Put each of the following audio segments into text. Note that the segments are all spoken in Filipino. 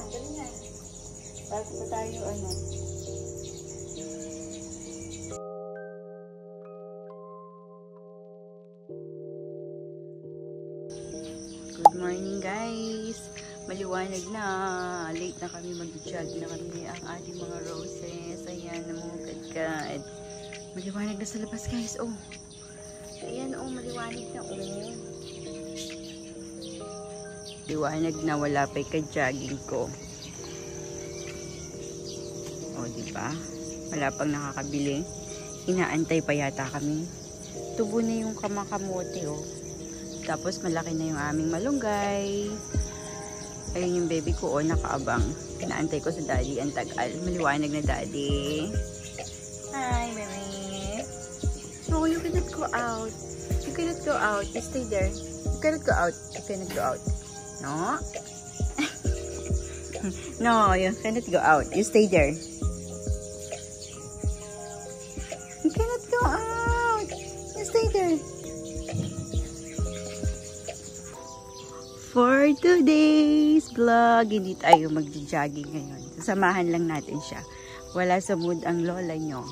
Dali na. Bago pa tayo, ano. Good morning, guys. Maliwanag na. Late na kami, mag-jog na kami ang ating mga roses. Ayan, namumugad-gad. Maliwanag na sa labas, guys. Oh. Ayan, oh, maliwanag na, oh. Liwanag na, wala pa ka-jogging ko. O, diba? Wala pang nakakabili. Inaantay pa yata kami. Tubo na yung kamakamote, oh. Tapos, malaki na yung aming malunggay. Ayun yung baby ko, oh, nakaabang. Inaantay ko sa daddy. Ang tagal. Maliwanag na daddy. Hi, baby. No, you cannot go out. You cannot go out. You stay there. You cannot go out. You cannot go out. No? No, you cannot go out. You stay there. You cannot go out. You stay there. For today's vlog, hindi tayo mag-jogging ngayon. Sasamahan lang natin siya. Wala sa mood ang lola nyo.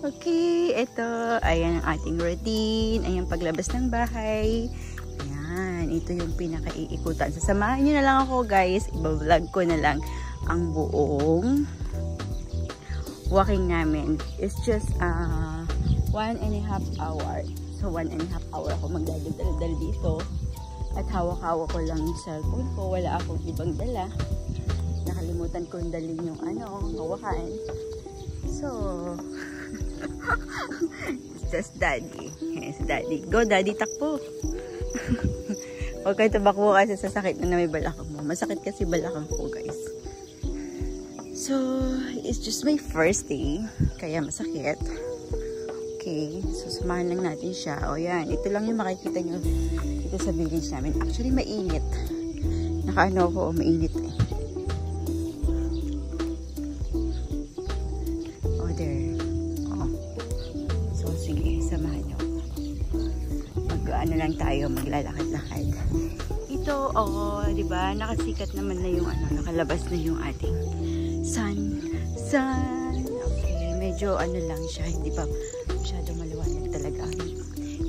Okay, ito. Ayan ang ating routine. Ayan paglabas ng bahay. Ayan, ito yung pinaka-iikutan. Sasamahan nyo na lang ako, guys. Iba-vlog ko na lang ang buong walking namin. It's just 1.5 hour. So, 1.5 hour ako magdadal dito. At hawak-hawak ko lang yung cellphone ko. Wala akong ibang dala. Nakalimutan kong dalhin yung hawakan. So, it's just daddy. Yes, daddy. Go, daddy, takbo. Huwag kayo tabakbo kasi sa sakit na may balakang mo. Masakit kasi balakang ko, guys. So, it's just my first day. Kaya masakit. Okay. So, sumahan lang natin siya. O, yan. Ito lang yung makikita nyo dito sa village namin. Actually, mainit. Nakaano ko, mainit eh. Oh, there. Oh. So, sige. Samahan nyo. Ano lang tayo, maglalakad-lakad. Ito, oh, di ba? Nakasikat naman na yung nakalabas na yung ating sun. Okay, medyo lang siya, hindi pa masyado maliwanag talaga.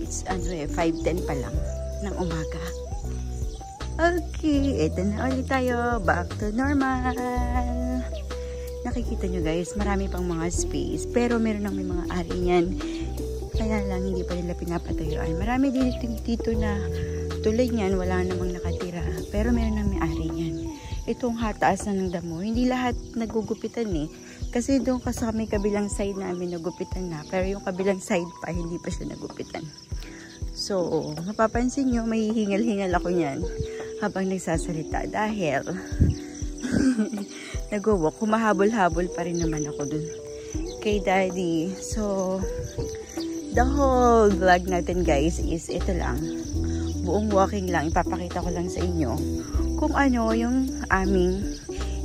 It's 5:10 pa lang ng umaga. Okay, ito na ulit tayo. Back to normal. Nakikita nyo, guys, marami pang mga space, pero meron may mga ari niyan. Kaya lang, hindi pa nila pinapatuyuan. Marami dito na tulad niyan, wala namang nakatira. Pero meron na may-ari niyan. Itong hataasan ng damo, hindi lahat nagugupitan eh. Kasi doon sa may kabilang side namin nagupitan na. Pero yung kabilang side pa, hindi pa siya nagupitan. So, mapapansin nyo, may hingal-hingal ako niyan habang nagsasalita. Dahil, nag-walk, humahabol-habol pa rin naman ako dun kay daddy. So, the whole vlog natin, guys, is ito lang. Buong walking lang. Ipapakita ko lang sa inyo kung ano yung aming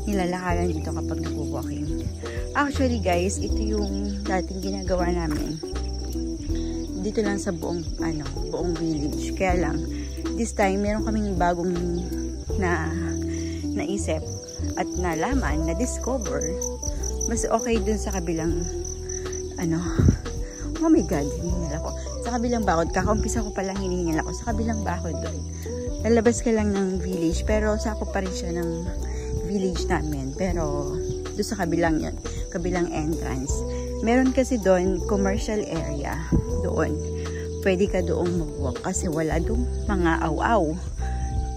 nilalakaran dito kapag nag-walking. Actually, guys, ito yung dating ginagawa namin. Dito lang sa buong village. Kaya lang, this time, meron kaming bagong naisip at nalaman, na-discover. Mas okay dun sa kabilang, oh my God, hinihingal ako. Sa kabilang bakod, kakaumpisa ko palang hinihingal ako. Sa kabilang bakod doon. Lalabas ka lang ng village, pero sakop pa rin siya ng village namin. Pero, doon sa kabilang yun, kabilang entrance. Meron kasi doon, commercial area. Doon. Pwede ka doon mag-walk kasi wala doon mga aw-aw.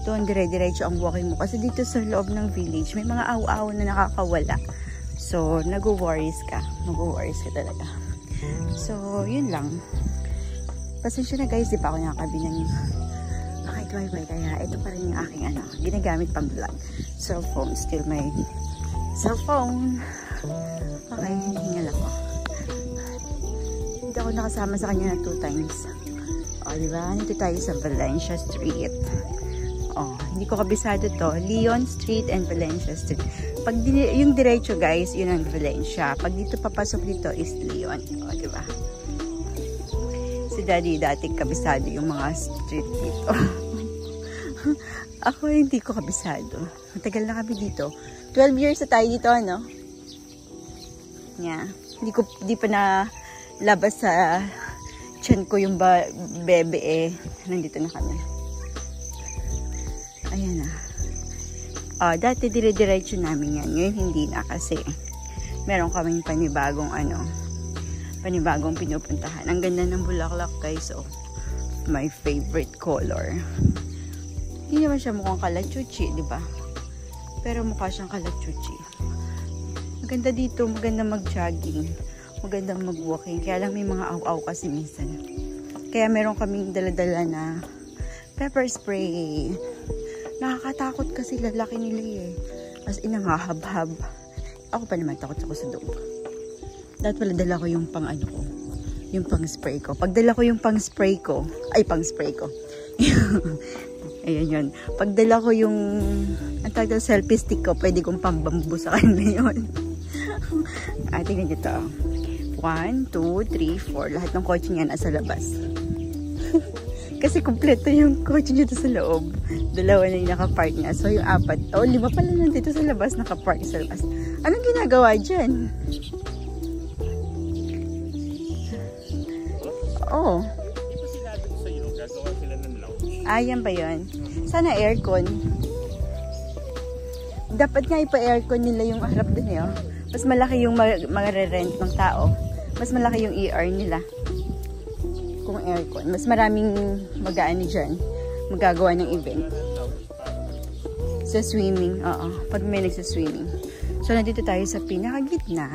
Doon, dire-diretso ang walking mo. Kasi dito sa loob ng village, may mga aw-aw na nakakawala. So, nag-worries ka. Mag-worries ka talaga. So, yun lang. Pasensya na, guys, di pa ako nakakabi ng wifi, kaya ito pa rin yung aking ginagamit pang vlog. Cellphone, still my cellphone. Okay, hinihingal ako. Hindi ako nakasama sa kanya na 2 times. O, diba? Nito tayo sa Valencia Street. O, hindi ko kabisado to. Leon Street and Valencia Street. Pag yung diretso, guys, yun ang Valencia. Pag dito papasok dito is Leon. O, diba? Si daddy dati kabisado yung mga street dito. Ako hindi ko kabisado. Matagal na kami dito. 12 years na tayo dito, ano? Yeah. Hindi pa na labas sa tiyan ko yung bebe eh. Nandito na kami. Ayan na. Dati dire-diretso namin yan. Ngayon hindi na kasi meron kaming panibagong pinupuntahan. Ang ganda ng bulaklak guys. Oh, my favorite color. Hindi naman siya mukhang kalachuchi, di ba? Pero mukha siyang kalachuchi. Maganda dito, maganda mag-jogging, maganda mag-walking. Kaya lang may mga aw-aw kasi minsan. Kaya meron kaming dala-dala na pepper spray. Nakakatakot kasi lalaki nila eh. As in, hahab-hab. Ako pa naman, takot ako sa doob. Dapat pala dala ko yung pang ko. Yung pang spray ko. Pag dala ko yung pang spray ko. Ayan yun. Pag dala ko yung selfie stick ko, pwede kong pambambu sa kanila yun. Tingnan nyo to. 1, 2, 3, 4. Lahat ng kotse niya nasa labas. Kasi kumpleto yung kotse niya sa loob. Dalawa na yung nakapark niya. So yung 4, 5 pala nandito sa labas, nakapark sa labas. Anong ginagawa dyan? Oh. Ayan ba yun? Sana aircon. Dapat nga ipa-aircon nila yung harap dun eh. Oh. Mas malaki yung mag-rent ng tao. Mas malaki yung ER nila. Kung aircon. Mas maraming mag-aani dyan. Magagawa ng event. Sa swimming. Oo. Pag may nagsa-swimming. So, nandito tayo sa pinakagitna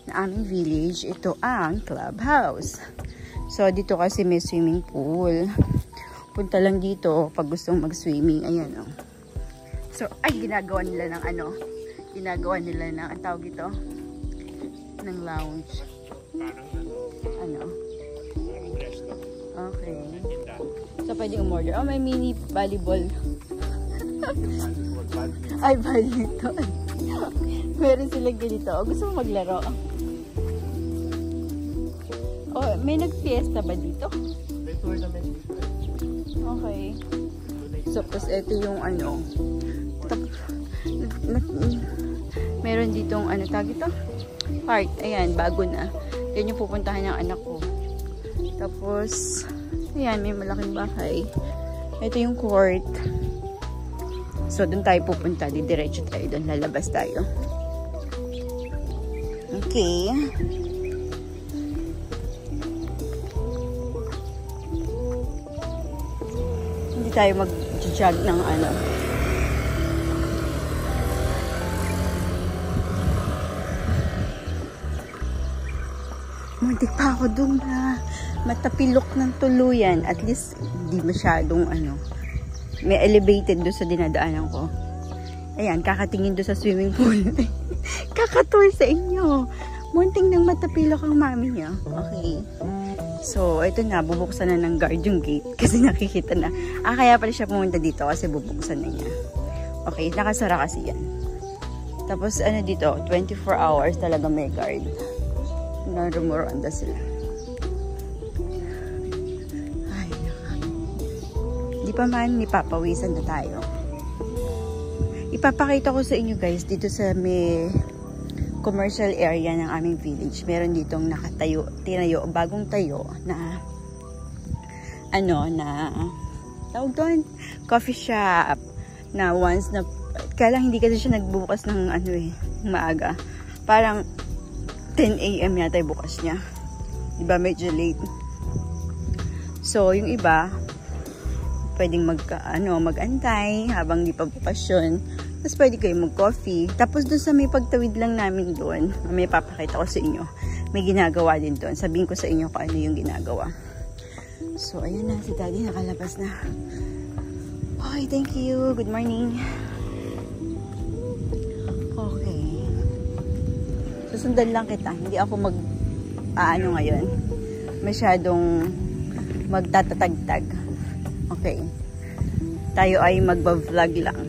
na aming village. Ito ang clubhouse. So, dito kasi may swimming pool. Punta lang dito pag gustong mag-swimming. Ayan, oh. So, ginagawa nila ng ginagawa nila ng, ang tawag ito? Ng lounge. Okay. So, pwedeng umorder. Oh, may mini volleyball. Ay, badminton. Meron silang ganito. Oh, gusto mo maglaro? Oh, may nag-fiesta ba dito? May tournament. Okay. So, tapos ito yung meron ditong tag ito? Park. Ayan, bago na. Yan yung pupuntahan ng anak ko. Tapos, ayan, may malaking bahay. Ito yung court. So, dun tayo pupunta. Didiretso tayo dun. Lalabas tayo. Okay. Tayo mag-jog ng muntik pa ako doon na matapilok ng tuluyan. At least di masyadong may elevated doon sa dinadaanan ko. Ayan, kakatingin doon sa swimming pool. Kakatour sa inyo. Munting nang matapilok ang mami niya. Okay. So, ito na, bubuksan na ng guard yung gate kasi nakikita na. Kaya pala siya pumunta dito kasi bubuksan na niya. Okay, nakasara kasi yan. Tapos, dito, 24 hours talaga may guard. Narumuronda sila. Ay, di pa man, nipapawisan na tayo. Ipapakita ko sa inyo guys, dito sa may commercial area ng aming village. Meron ditong tinayo, bagong tayo na tawag doon, coffee shop na once na, kaya lang hindi kasi siya nagbubukas ng maaga. Parang 10 AM yata yung bukas niya. Diba, medyo late. So, yung iba, pwedeng mag-antay habang di pa bukas yun. Tapos pwede kayo mag-coffee. Tapos doon sa may pagtawid lang namin doon, may papakita ko sa inyo. May ginagawa din doon. Sabihin ko sa inyo kung ano yung ginagawa. So, ayan na. Si Daddy nakalabas na. Okay, thank you. Good morning. Okay. Susundan lang kita. Hindi ako ngayon. Masyadong magtatatagtag. Okay. Tayo ay magba-vlog lang.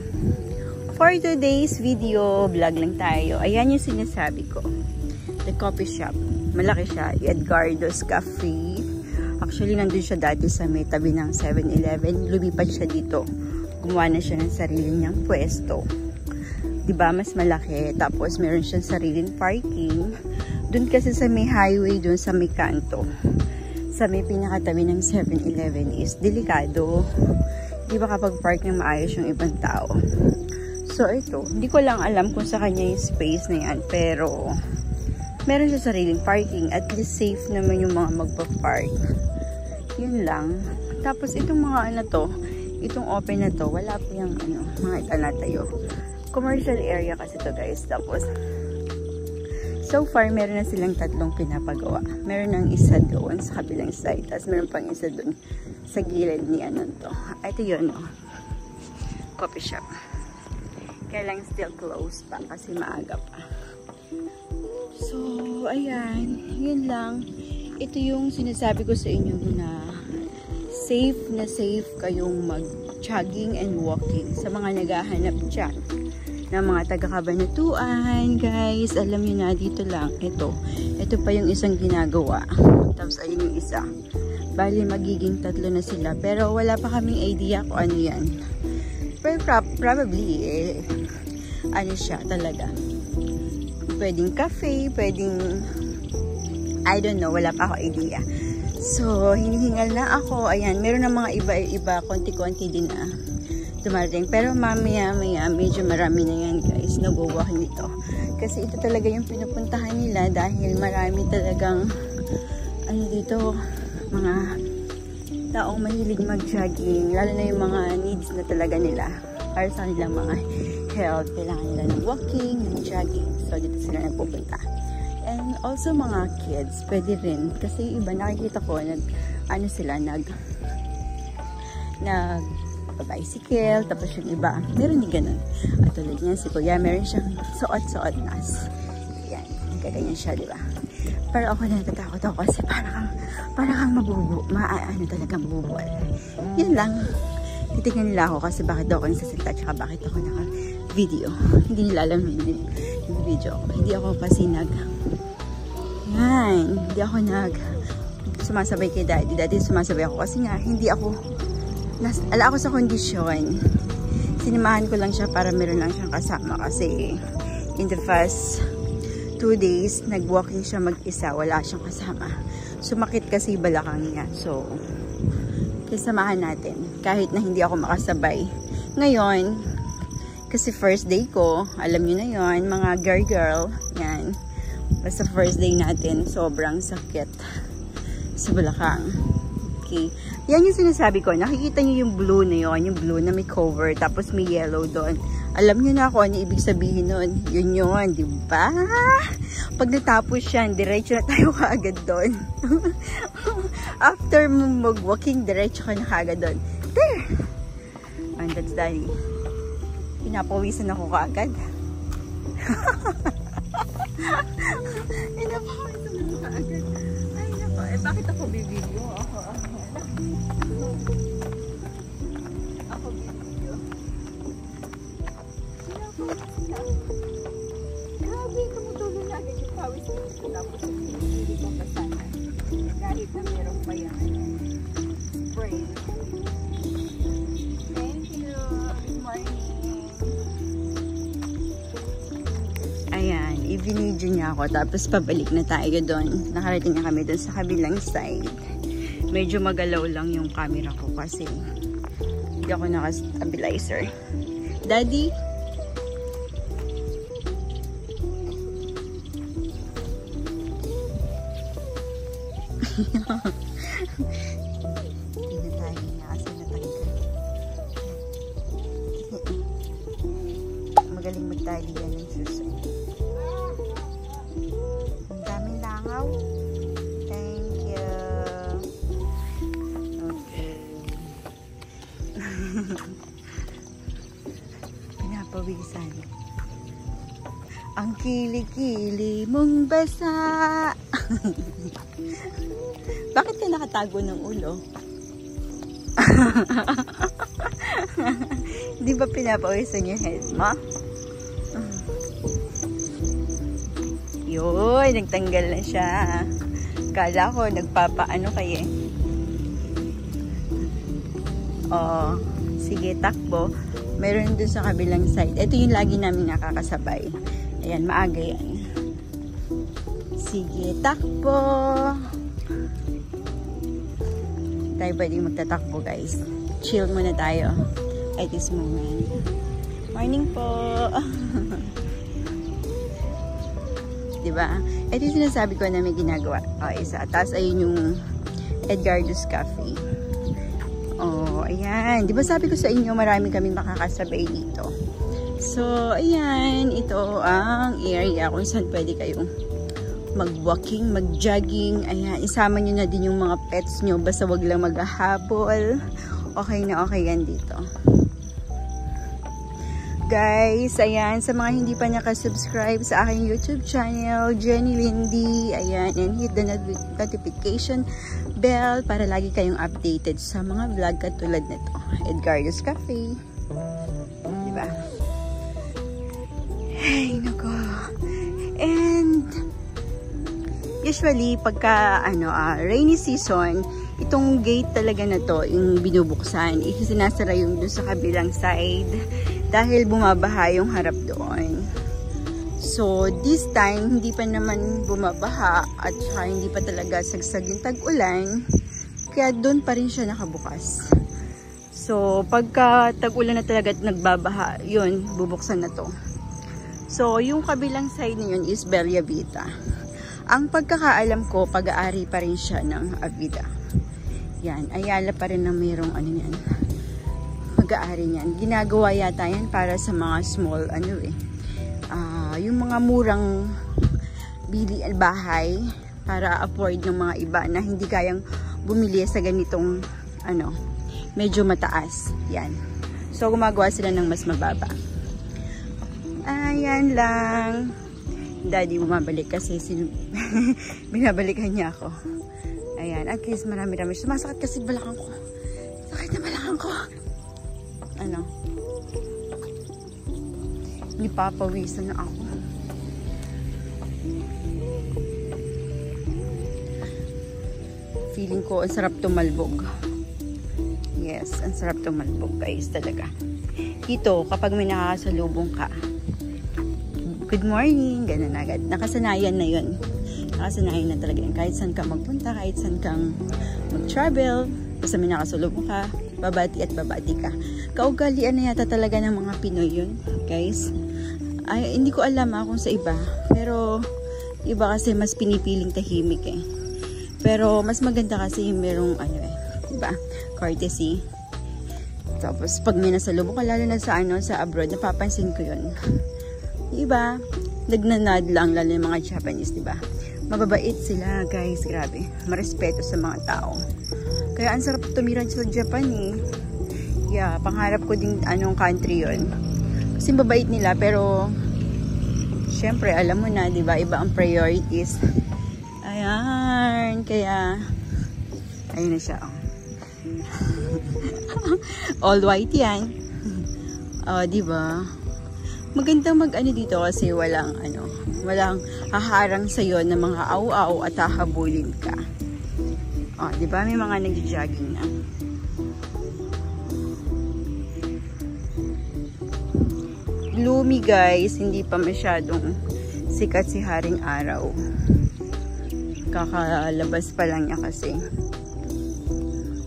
For today's video, vlog lang tayo. Ayan yung sinasabi ko. The coffee shop. Malaki siya. Edgardo's Cafe. Actually, nandun siya dati sa may tabi ng 7-Eleven. Lumipat siya dito. gumawa na siya ng sarili niyang pwesto. Diba, mas malaki. Tapos, meron siyang sariling parking. Doon kasi sa may highway, doon sa may kanto, sa may pinakatabi ng 7-Eleven is delikado. Di ba kapag park ng maayos yung ibang tao? So, ito. Hindi ko lang alam kung sa kanya yung space na yan. Pero, meron siya sariling parking. At least safe naman yung mga magpa-park. Yun lang. Tapos, itong mga ano to, itong open na to, wala po yung mga itanatayo. Commercial area kasi to guys. Tapos, so far, meron na silang 3 pinapagawa. Meron ng isa doon sa kabilang side. Tapos, meron pang isa doon sa gilid ni to. Ito yun, coffee shop. Kaya lang still closed pa kasi maaga pa. So, ayan. Yun lang. Ito yung sinasabi ko sa inyo na safe kayong mag-jogging and walking sa mga naghahanap dyan ng mga taga-Cabanatuan, guys. Alam nyo na, dito lang. Ito pa yung isang ginagawa. Tapos, ayun yung isa. Bali, magiging 3 na sila. Pero, wala pa kaming idea kung ano yan. Pero, probably, ano siya talaga. Pwedeng cafe, pwedeng, I don't know, wala pa ako idea. So, hinihingal na ako. Ayan, meron na mga iba, konti-konti din na dumarating. Pero mamaya, medyo marami na yan guys, nag-walking dito. Kasi ito talaga yung pinupuntahan nila dahil marami talagang, dito, mga taong mahilig mag-jogging. Lalo na yung mga needs na talaga nila. Para sa kanilang mga health, kailangan nila ng walking, ng jogging. So, dito sila nagpupunta. And also mga kids, pwede rin. Kasi iba nakikita ko, bicycle, tapos yung iba, meron din ganun. At tulad niyan, si Kuya, meron siyang suot-suot nas. Yan, kaganyan siya, di ba? Pero ako natatakot ako kasi parang kang talaga mabubual. Yan lang. Titignan nila ako kasi bakit ako nagsasalita, tsaka bakit ako naka-video. Hindi nila alam yung video ko. Hindi ako kasi sumasabay kay Daddy. Daddy sumasabay ako kasi nga, hindi ako ala ako sa kondisyon. Sinamahan ko lang siya para meron lang siyang kasama kasi in the past 2 days, nag-walking siya mag-isa. Wala siyang kasama. Sumakit kasi balakang niya. So, kasamahan natin. Kahit na hindi ako makasabay. Ngayon, kasi first day ko, alam niyo na yon, mga girl, yan. Basta first day natin, sobrang sakit sa balakang. Okay. Yan yung sinasabi ko. Nakikita niyo yung blue na yon, yung blue na may cover, tapos may yellow doon. Alam niyo na kung ano ibig sabihin nun. Yun, di ba? Pag natapos yan, diretso na tayo kaagad doon. After mo mag-walking, diretso ka na kaagad doon. There! And that's Daddy. Pinapawisan ako kaagad. Pinapawisan ako kaagad. Ay, nako. Bakit ako bibidyo? Ako bibidyo. Grabe, tumutulo na agad yung pawis mo. Tapos hindi ko kasana. Kahit na meron pa yan. Pray. Thank you. Good morning. Ayan, i-video niya ako. Tapos pabalik na tayo doon. Nakarating na kami doon sa kabilang side. Medyo magalaw lang yung camera ko kasi hindi ako naka-stabilizer. Daddy? Pinatahin niya kasi natanggal. Magaling magtali yan ng suso. Ang daming langaw. Thank you. Okay. Pinapawisan. Ang kili-kili mong basa. Bakit ka nakatago ng ulo? Di ba pinapawisan yung head mo? Yun, nagtanggal na siya. Kala ko, nagpapaano kayo eh. Oh, Sige, takbo. Meron dun sa kabilang side. Ito yung lagi namin nakakasabay. Ayan, maaga yan. Sige, takbo. Tayo pwedeng magtatakbo, guys. Chill muna tayo at this moment. Morning po. Diba? Ito yung sinasabi ko na may ginagawa. Isa. Tapos ayun yung Edgardo's Cafe. Ayan. Diba sabi ko sa inyo, marami kami makakasabay dito. So, ayan. Ito ang area kung saan pwede kayong mag-walking, mag-jogging. Ayan. Isama nyo na din yung mga pets nyo. Basta wag lang maghahabol. Okay na okay yan dito. Guys, ayan, sa mga hindi pa nakasubscribe sa aking YouTube channel, Jenny Windy, ayan, and hit the notification bell para lagi kayong updated sa mga vlog katulad nito. Edgardo's Cafe. Diba? Ay, nako. And, usually, pagka, rainy season, itong gate talaga na to, yung binubuksan, sinasara yung dun sa kabilang side dahil bumabaha yung harap doon. So, this time, hindi pa naman bumabaha at saka hindi pa talaga sagsag yung tag-ulan, kaya doon pa rin siya nakabukas. So, pagka tag-ulan na talaga at nagbabaha, yun, bubuksan na to. So, yung kabilang side na yun is Bellavita. Ang pagkakaalam ko, pag-aari pa rin siya ng Avida. Yan, Ayala pa rin na mayroong yan. Pag-aari niyan. Ginagawa yata yan para sa mga small, yung mga murang bahay para afford ng mga iba na hindi kayang bumili sa ganitong, medyo mataas. Yan. So, gumagawa sila ng mas mababa. Ayan lang. Daddy bumabalik kasi binabalikan niya ako. Ayan, at least marami-rami. Sumasakit kasi balakang ko. Sakit na balakang ko. Nipapawisan na ako. Feeling ko ang sarap tumalbog. Yes, ang sarap tumalbog, guys, talaga. Ito, kapag may nakakasalubong ka, good morning, ganun agad. Nakasanayan na yun. Nakasanayan na talaga yun. Kahit saan ka magpunta, kahit saan kang mag-travel, basta may nakasalubong ka, babati at babati ka. Kaugalian na yata talaga ng mga Pinoy yun, guys. Ay, hindi ko alam kung sa iba. Pero, iba kasi mas pinipiling tahimik eh. Pero, mas maganda kasi yung merong, diba? Courtesy. Tapos, pag may nasalubong ka, lalo na sa, sa abroad, napapansin ko yun. Diba? Nagnanad lang, lalo yung mga Japanese, diba? Mababait sila, guys. Grabe. Marespeto sa mga tao. Kaya, ang sarap tumira sa Japan eh. Yeah, pangarap ko din country yun. Kasi babait nila, pero syempre, alam mo na, diba? Iba ang priorities. Ayan. Kaya, ayun na siya. All white yan. Diba? Maganda dito kasi walang haharang sa'yo ng mga aw-aw at hahabulin ka. Diba? May mga nag-jogging na. Gloomy, guys. Hindi pa masyadong sikat si Haring Araw. Kakalabas pa lang niya kasi.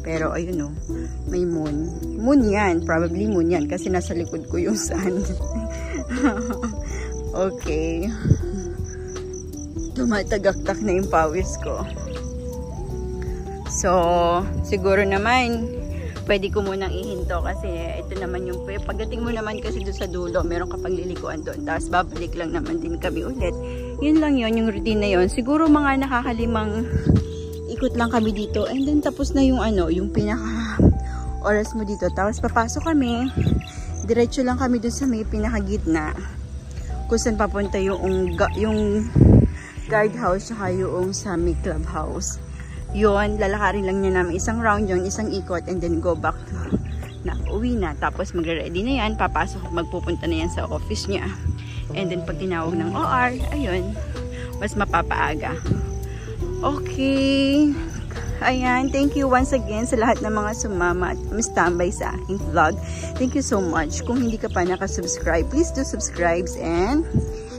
Pero ayun may moon. Moon yan. Probably moon yan kasi nasa likod ko yung sun. Okay. Tumatagaktak na yung pawis ko. So, siguro naman pwede ko munang ihinto kasi ito naman yung pagdating mo naman kasi doon sa dulo, meron kapag lilikuan doon. Tapos babalik lang naman din kami ulit. Yun lang yun, yung routine na yun. Siguro mga nakakalimang ikot lang kami dito. And then tapos na yung yung pinaka oras mo dito. Tapos papasok kami. Diretso lang kami doon sa may pinakagitna. Kung saan papunta yung guardhouse saka yung sa may clubhouse. Yun, lalakarin lang niya namin isang round yun, isang ikot, and then go back na, uwi na. Tapos magre-ready na yan, papasok, magpupunta na yan sa office niya. And then pag tinawag ng OR, ayun, mas mapapaaga. Okay, Ayan, thank you once again sa lahat ng mga sumama at standby sa aking vlog. Thank you so much. Kung hindi ka pa nakasubscribe, please do subscribe and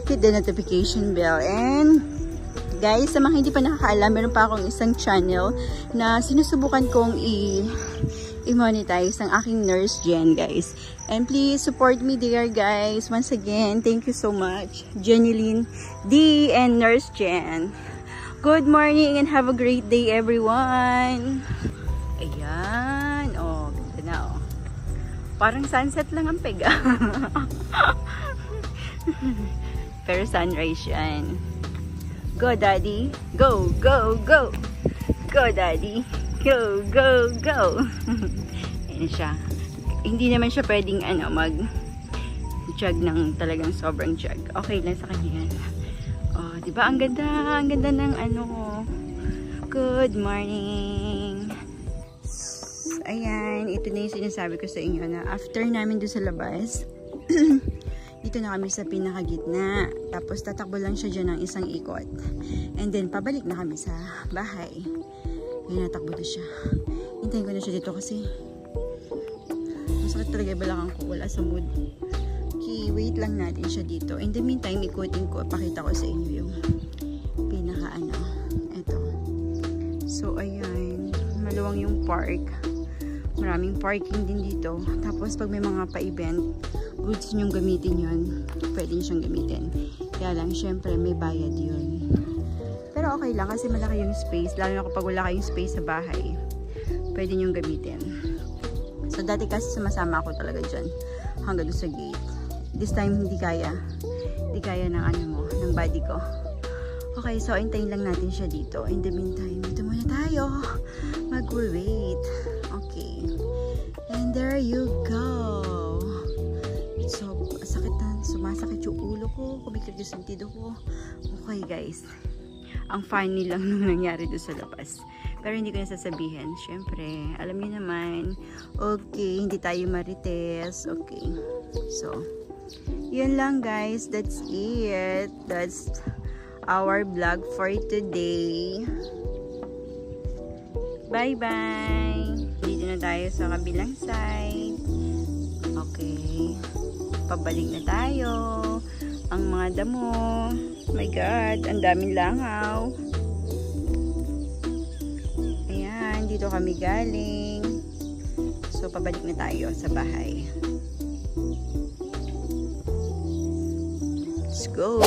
hit the notification bell. And guys, sa mga hindi pa nakakaalam, meron pa akong isang channel na sinusubukan kong i-monetize ang aking Nurse Jen, guys. And please support me there, guys. Once again, thank you so much. Jeneline D and Nurse Jen. Good morning and have a great day, everyone. Ayan. Oh, ganda na, oh. Parang sunset lang ang pega. Pero sunrise yan. Go, Daddy. Go, go, go. Go, Daddy. Go, go, go. Ayan siya. Hindi naman siya pwedeng mag-jog ng talagang sobrang jog. Okay lang sa kanya yan. Oh, diba? Ang ganda ng good morning. Ayan, ito na yung sinasabi ko sa inyo na after namin doon sa labas, dito na kami sa pinakagitna. Tapos tatakbo lang siya dyan ng isang ikot. And then pabalik na kami sa bahay. Ayan, natakbo na siya. Hintayin ko na siya dito kasi masakit talaga yung balakang ko. Wala sa mood. Okay, wait lang natin siya dito. In the meantime, ikutin ko. Pakita ko sa inyo yung pinaka ito. So, ayan. Maluwang yung park. Maraming parking din dito. Tapos, pag may mga pa-event, goods nyong gamitin yun. Pwede nyo siyang gamitin. Kaya lang, syempre, may bayad yun. Pero okay lang kasi malaki yung space. Lalo na kapag wala kayong space sa bahay, pwede nyong gamitin. So, dati kasi sumasama ako talaga dyan. Hanggang sa gate. This time, hindi kaya. Hindi kaya ng ng body ko. Okay, so hintayin lang natin siya dito. In the meantime, dito muna tayo. Mag-wait. Okay. And there you go. So, sakit na. Sumasakit yung ulo ko. Kumikit yung sentido ko. Okay, guys. Ang funny lang nung nangyari doon sa labas. Pero hindi ko nasasabihin. Siyempre, alam niyo naman. Okay, hindi tayo marites. Okay. So, yun lang, guys. That's it. That's our vlog for today. Bye-bye. Dito na tayo sa kabilang side. Okay. Pabalik na tayo. Ang mga damo. Oh my God. Ang daming langaw. Ayan. Dito kami galing. So, pabalik na tayo sa bahay. Let's go.